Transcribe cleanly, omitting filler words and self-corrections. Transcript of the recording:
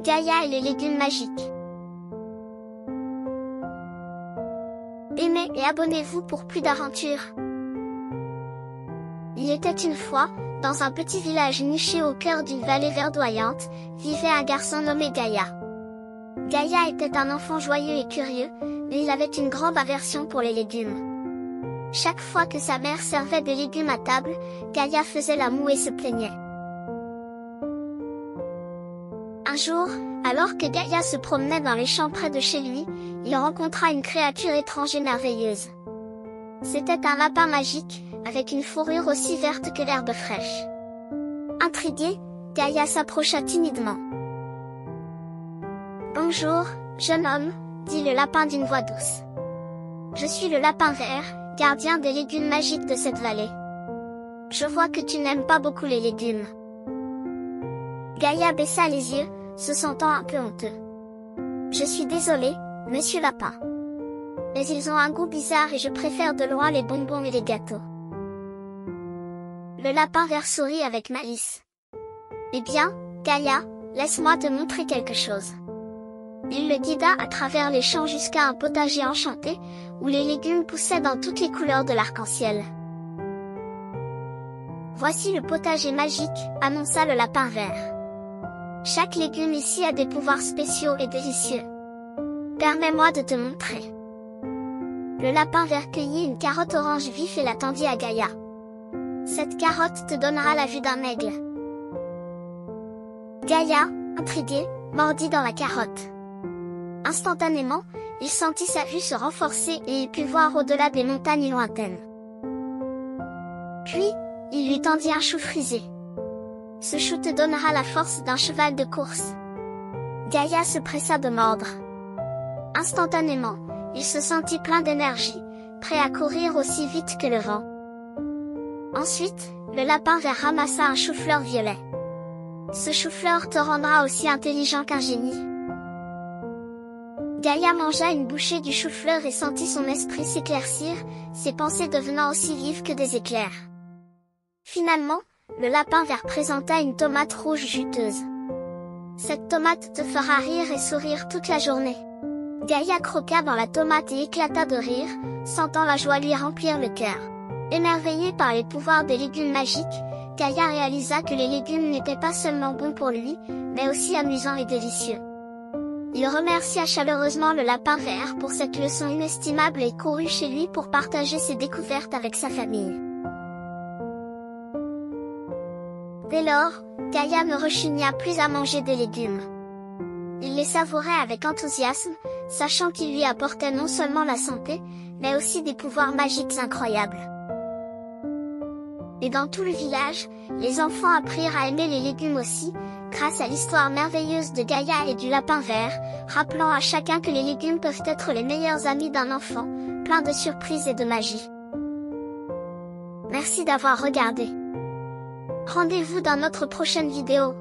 Gaïa et les légumes magiques. Aimez et abonnez-vous pour plus d'aventures. Il était une fois, dans un petit village niché au cœur d'une vallée verdoyante, vivait un garçon nommé Gaïa. Gaïa était un enfant joyeux et curieux, mais il avait une grande aversion pour les légumes. Chaque fois que sa mère servait des légumes à table, Gaïa faisait la moue et se plaignait. Un jour, alors que Gaïa se promenait dans les champs près de chez lui, il rencontra une créature étrange et merveilleuse. C'était un lapin magique, avec une fourrure aussi verte que l'herbe fraîche. Intrigué, Gaïa s'approcha timidement. « Bonjour, jeune homme, » dit le lapin d'une voix douce. « Je suis le lapin vert, gardien des légumes magiques de cette vallée. Je vois que tu n'aimes pas beaucoup les légumes. » Gaïa baissa les yeux, se sentant un peu honteux. « Je suis désolé, monsieur lapin. Mais ils ont un goût bizarre et je préfère de loin les bonbons et les gâteaux. » Le lapin vert sourit avec malice. « Eh bien, Gaïa, laisse-moi te montrer quelque chose. » Il le guida à travers les champs jusqu'à un potager enchanté, où les légumes poussaient dans toutes les couleurs de l'arc-en-ciel. « Voici le potager magique, » annonça le lapin vert. « Chaque légume ici a des pouvoirs spéciaux et délicieux. Permets-moi de te montrer. » Le lapin vert cueillit une carotte orange vif et la tendit à Gaïa. « Cette carotte te donnera la vue d'un aigle. » Gaïa, intrigué, mordit dans la carotte. Instantanément, il sentit sa vue se renforcer et il put voir au-delà des montagnes lointaines. Puis, il lui tendit un chou frisé. « Ce chou te donnera la force d'un cheval de course. » Gaïa se pressa de mordre. Instantanément, il se sentit plein d'énergie, prêt à courir aussi vite que le vent. Ensuite, le lapin vert ramassa un chou-fleur violet. « Ce chou-fleur te rendra aussi intelligent qu'un génie. » Gaïa mangea une bouchée du chou-fleur et sentit son esprit s'éclaircir, ses pensées devenant aussi vives que des éclairs. Finalement, le lapin vert présenta une tomate rouge juteuse. « Cette tomate te fera rire et sourire toute la journée. » Gaïa croqua dans la tomate et éclata de rire, sentant la joie lui remplir le cœur. Émerveillé par les pouvoirs des légumes magiques, Gaïa réalisa que les légumes n'étaient pas seulement bons pour lui, mais aussi amusants et délicieux. Il remercia chaleureusement le lapin vert pour cette leçon inestimable et courut chez lui pour partager ses découvertes avec sa famille. Dès lors, Gaïa ne rechigna plus à manger des légumes. Il les savourait avec enthousiasme, sachant qu'ils lui apportaient non seulement la santé, mais aussi des pouvoirs magiques incroyables. Et dans tout le village, les enfants apprirent à aimer les légumes aussi, grâce à l'histoire merveilleuse de Gaïa et du lapin vert, rappelant à chacun que les légumes peuvent être les meilleurs amis d'un enfant, plein de surprises et de magie. Merci d'avoir regardé. Rendez-vous dans notre prochaine vidéo.